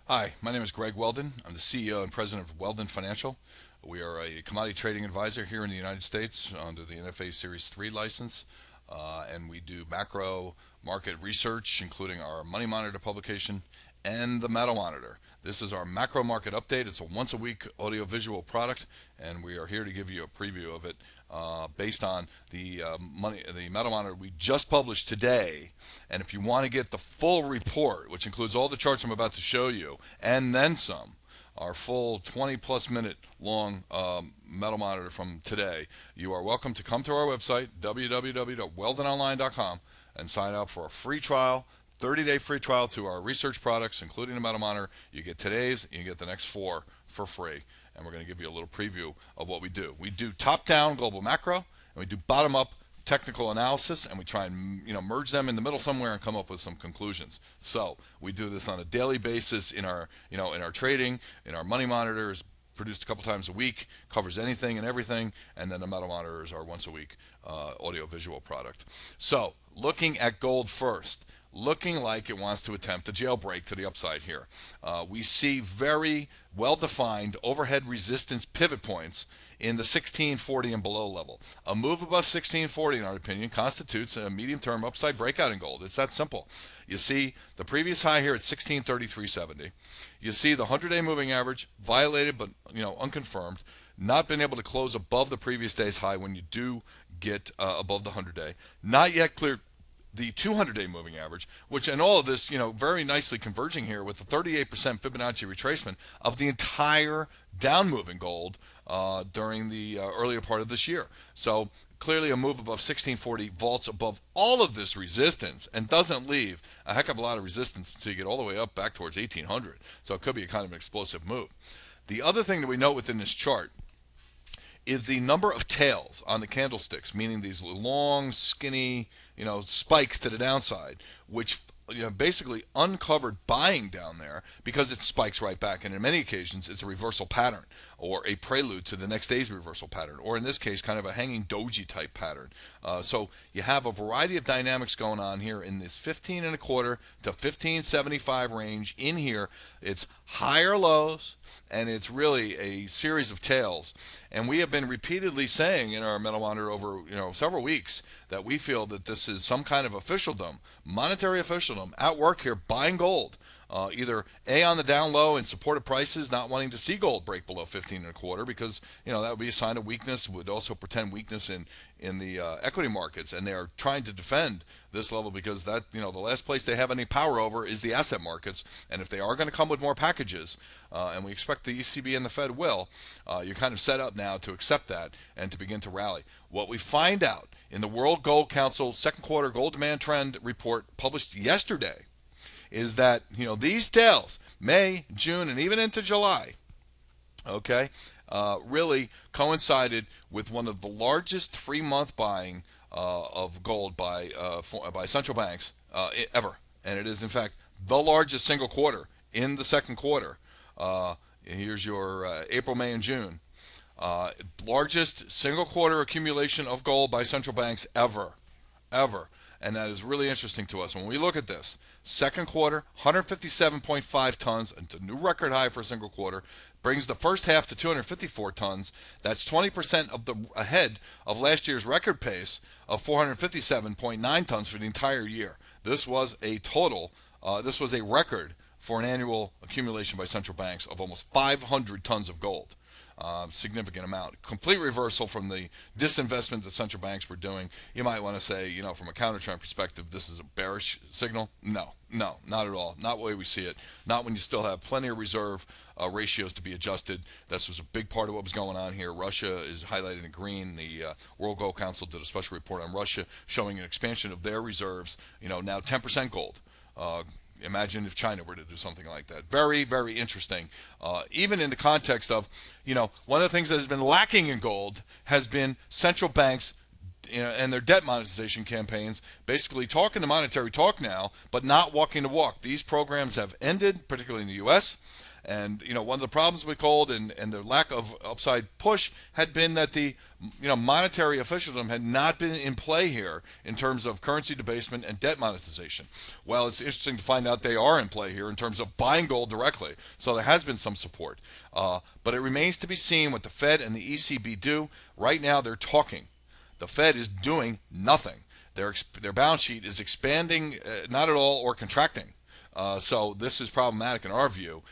Hi, my name is Greg Weldon. I'm the CEO and president of Weldon Financial. We are a commodity trading advisor here in the United States under the NFA Series 3 license, and we do macro market research, including our Money Monitor publication and the Metal Monitor. This is our macro market update. It's a once a week audio-visual product, and we are here to give you a preview of it based on the Metal Monitor we just published today. And if you want to get the full report, which includes all the charts I'm about to show you, and then some, our full 20 plus minute long Metal Monitor from today, you are welcome to come to our website, www.weldononline.com, and sign up for a free trial. 30-day free trial to our research products, including the Metal Monitor. You get today's, you get the next 4 for free. And we're going to give you a little preview of what we do. We do top-down global macro, and we do bottom-up technical analysis, and we try and merge them in the middle somewhere and come up with some conclusions. So we do this on a daily basis in our in our trading, in our Money Monitors. Produced a couple times a week, covers anything and everything, and then the Metal Monitor is our once a week audio-visual product. So looking at gold first. Looking like it wants to attempt a jailbreak to the upside here. We see very well-defined overhead resistance pivot points in the 1640 and below level. A move above 1640, in our opinion, constitutes a medium-term upside breakout in gold. It's that simple. You see the previous high here at 1633.70. You see the 100-day moving average violated but unconfirmed. Not been able to close above the previous day's high when you do get above the 100-day. Not yet cleared the 200-day moving average, which in all of this, very nicely converging here with the 38% Fibonacci retracement of the entire down move in gold during the earlier part of this year. So clearly a move above 1640 vaults above all of this resistance and doesn't leave a heck of a lot of resistance until you get all the way up back towards 1800. So it could be a kind of an explosive move. The other thing that we note within this chart is the number of tails on the candlesticks, meaning these long, skinny, spikes to the downside, which basically uncovered buying down there because it spikes right back. And in many occasions, it's a reversal pattern or a prelude to the next day's reversal pattern, or in this case, kind of a hanging doji type pattern. So you have a variety of dynamics going on here in this 15 and a quarter to 1575 range. In here, it's higher lows, and it's really a series of tails. And we have been repeatedly saying in our Metal Monitor over several weeks that we feel that this is some kind of officialdom, monetary officialdom at work here, buying gold. Either A, on the down low in support of prices, not wanting to see gold break below 15 and a quarter because that would be a sign of weakness, would also pretend weakness in the equity markets, and they are trying to defend this level because that the last place they have any power over is the asset markets. And if they are going to come with more packages, and we expect the ECB and the Fed will, you're kind of set up now to accept that and to begin to rally. What we find out in the World Gold Council second quarter gold demand trend report published yesterday is that these tails, May, June, and even into July, really coincided with one of the largest 3-month buying of gold by central banks ever, and it is in fact the largest single quarter in the second quarter. Here's your April, May, and June. Largest single quarter accumulation of gold by central banks ever. And that is really interesting to us. When we look at this, second quarter, 157.5 tons, it's a new record high for a single quarter, brings the first half to 254 tons. That's 20% ahead of last year's record pace of 457.9 tons for the entire year. This was a record for an annual accumulation by central banks of almost 500 tons of gold. Significant amount. Complete reversal from the disinvestment that central banks were doing. You might want to say, from a counter-trend perspective, this is a bearish signal. No, not at all. Not the way we see it. Not when you still have plenty of reserve ratios to be adjusted. This was a big part of what was going on here. Russia is highlighted in green. The World Gold Council did a special report on Russia showing an expansion of their reserves, now 10% gold. Imagine if China were to do something like that. Very, very interesting. Even in the context of, one of the things that has been lacking in gold has been central banks and their debt monetization campaigns, basically talking the monetary talk now, but not walking the walk. These programs have ended, particularly in the U.S., And one of the problems with gold and the lack of upside push had been that the monetary officialdom had not been in play here in terms of currency debasement and debt monetization. Well, it's interesting to find out they are in play here in terms of buying gold directly. So there has been some support, but it remains to be seen what the Fed and the ECB do. Right now, they're talking. The Fed is doing nothing. Their balance sheet is expanding, not at all, or contracting. So this is problematic in our view.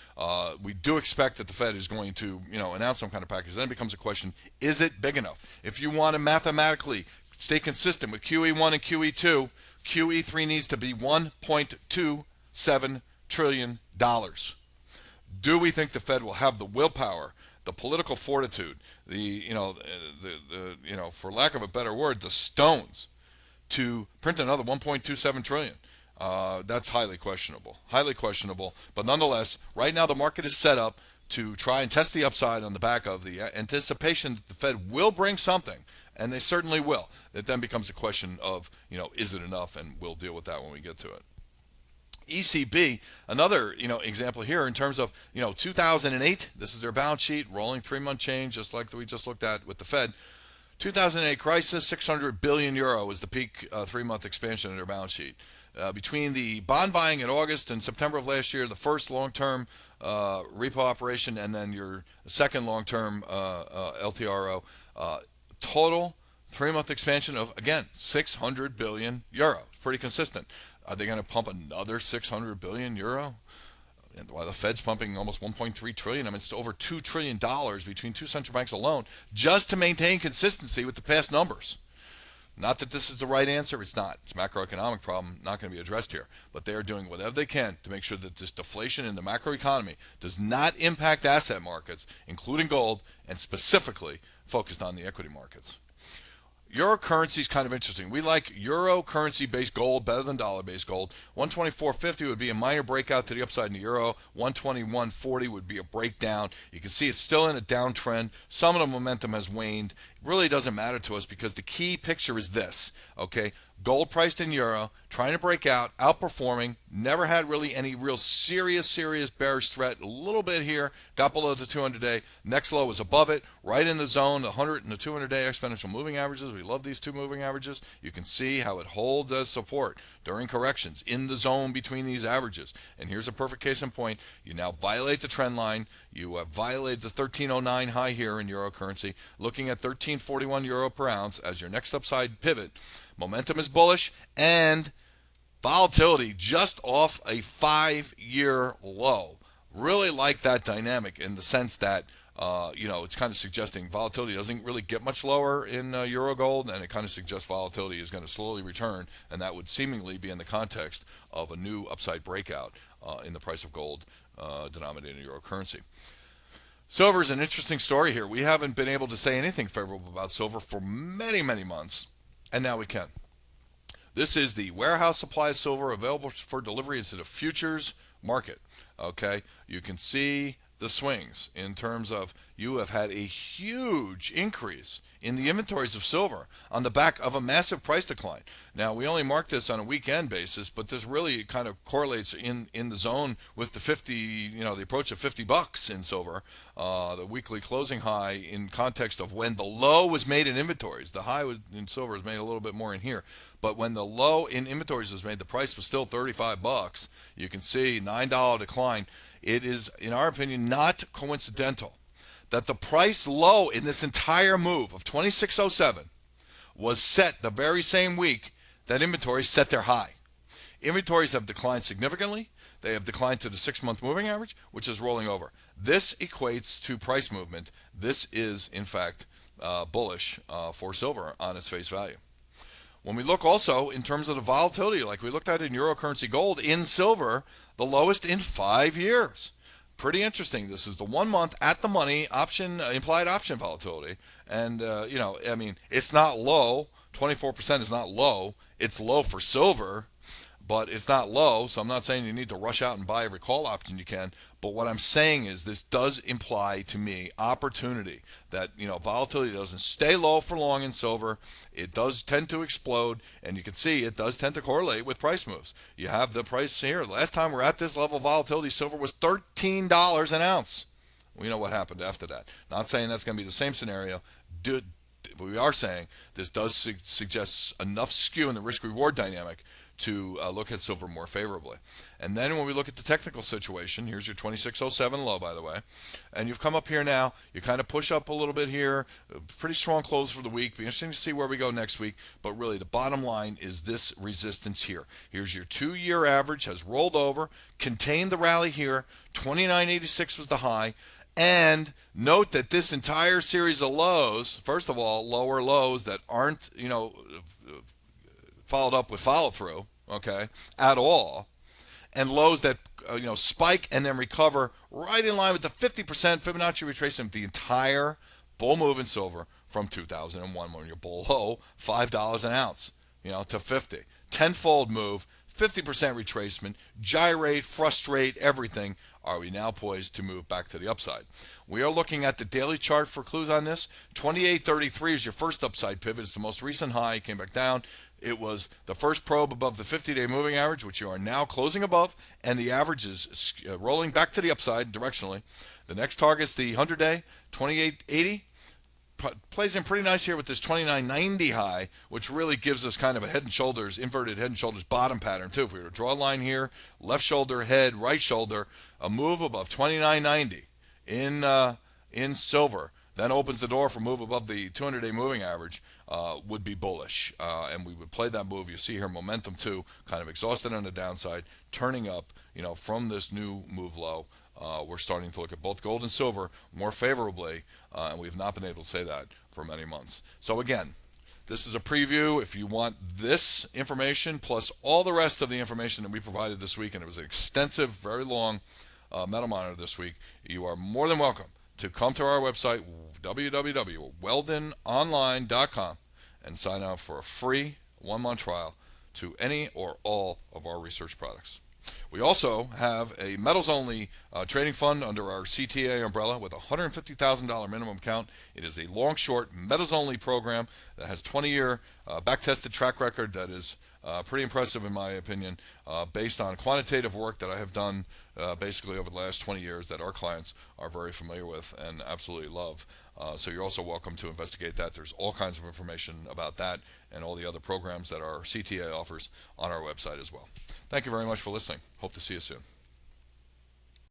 We do expect that the Fed is going to, announce some kind of package. Then it becomes a question: is it big enough? If you want to mathematically stay consistent with QE1 and QE2, QE3 needs to be $1.27 trillion. Do we think the Fed will have the willpower, the political fortitude, for lack of a better word, the stones to print another 1.27 trillion? That's highly questionable. Highly questionable. But nonetheless, right now the market is set up to try and test the upside on the back of the anticipation that the Fed will bring something, and they certainly will. It then becomes a question of, is it enough? And we'll deal with that when we get to it. ECB, another example here in terms of 2008. This is their balance sheet, rolling 3-month change, just like we just looked at with the Fed. 2008 crisis, 600 billion euro was the peak 3-month expansion in their balance sheet. Between the bond buying in August and September of last year, the first long-term repo operation, and then your second long-term LTRO, total 3-month expansion of, again, 600 billion euro. Pretty consistent. Are they going to pump another 600 billion euro? And while the Fed's pumping almost 1.3 trillion, it's over $2 trillion between two central banks alone, just to maintain consistency with the past numbers. Not that this is the right answer. It's not. It's a macroeconomic problem, not going to be addressed here. But they are doing whatever they can to make sure that this deflation in the macroeconomy does not impact asset markets, including gold, and specifically focused on the equity markets. Euro currency is kind of interesting. We like euro currency-based gold better than dollar-based gold. 124.50 would be a minor breakout to the upside in the euro. 121.40 would be a breakdown. You can see it's still in a downtrend. Some of the momentum has waned. It really doesn't matter to us because the key picture is this, okay? Gold priced in euro, trying to break out, outperforming, never had really any real serious bearish threat. A little bit here, got below the 200-day. Next low was above it, right in the zone, the 100 and the 200-day exponential moving averages. We love these two moving averages. You can see how it holds as support during corrections in the zone between these averages. And here's a perfect case in point. You now violate the trend line. You have violated the 1309 high here in euro currency, looking at 1341 euro per ounce as your next upside pivot. Momentum is bullish, and volatility just off a 5-year low. Really like that dynamic in the sense that it's kind of suggesting volatility doesn't really get much lower in euro gold, and it kind of suggests volatility is going to slowly return, and that would seemingly be in the context of a new upside breakout in the price of gold denominated in euro currency. Silver is an interesting story here. We haven't been able to say anything favorable about silver for many months, and now we can. This is the warehouse supply of silver available for delivery into the futures market. Okay, you can see the swings in terms of you have had a huge increase in the inventories of silver on the back of a massive price decline. Now, we only mark this on a weekend basis, but this really kind of correlates in the zone with the 50, the approach of $50 in silver, the weekly closing high in context of when the low was made in inventories. The high in silver is made a little bit more in here, but when the low in inventories was made, the price was still $35. You can see $9 decline. It is, in our opinion, not coincidental that the price low in this entire move of 2607 was set the very same week that inventories set their high. Inventories have declined significantly. They have declined to the 6-month moving average, which is rolling over. This equates to price movement. This is, in fact, bullish for silver on its face value. When we look also in terms of the volatility, like we looked at in euro currency gold, in silver, the lowest in 5 years. Pretty interesting. This is the 1 month at the money option, implied option volatility. And, it's not low. 24% is not low. It's low for silver. but it's not low. So I'm not saying you need to rush out and buy every call option you can. But what I'm saying is this does imply to me opportunity, that volatility doesn't stay low for long in silver. It does tend to explode, and you can see it does tend to correlate with price moves. You have the price here. Last time we're at this level of volatility, silver was $13 an ounce. We know what happened after that. Not saying that's going to be the same scenario. But we are saying this does suggest enough skew in the risk-reward dynamic to look at silver more favorably. And then when we look at the technical situation, here's your 2607 low, by the way, and you've come up here now. You kind of push up a little bit here. Pretty strong close for the week. Be interesting to see where we go next week. But really, the bottom line is this resistance here. Here's your 2-year average, has rolled over, contained the rally here. 29.86 was the high. And note that this entire series of lows, first of all, lower lows that aren't, followed up with follow through, okay, at all, and lows that spike and then recover right in line with the 50% Fibonacci retracement of the entire bull move in silver from 2001 when you're below $5 an ounce, to 50. Tenfold move, 50% retracement, gyrate, frustrate, everything. Are we now poised to move back to the upside? We are looking at the daily chart for clues on this. 28.33 is your first upside pivot. It's the most recent high. It came back down. It was the first probe above the 50-day moving average, which you are now closing above, and the average is rolling back to the upside directionally. The next target is the 100-day, 28.80. Plays in pretty nice here with this 29.90 high, which really gives us kind of a head and shoulders, inverted head and shoulders bottom pattern too. If we were to draw a line here, left shoulder, head, right shoulder, a move above 29.90 in silver, then opens the door for a move above the 200-day moving average, would be bullish. And we would play that move. You see here momentum too, kind of exhausted on the downside, turning up, from this new move low. We're starting to look at both gold and silver more favorably, and we've not been able to say that for many months. So again, this is a preview. If you want this information plus all the rest of the information that we provided this week, and it was an extensive, very long Meta Monitor this week, you are more than welcome to come to our website, www.weldononline.com, and sign up for a free 1-month trial to any or all of our research products. We also have a metals-only trading fund under our CTA umbrella with a $150,000 minimum account. It is a long-short metals-only program that has 20-year back-tested track record that is pretty impressive in my opinion, based on quantitative work that I have done basically over the last 20 years that our clients are very familiar with and absolutely love. So you're also welcome to investigate that. There's all kinds of information about that and all the other programs that our CTA offers on our website as well. Thank you very much for listening. Hope to see you soon.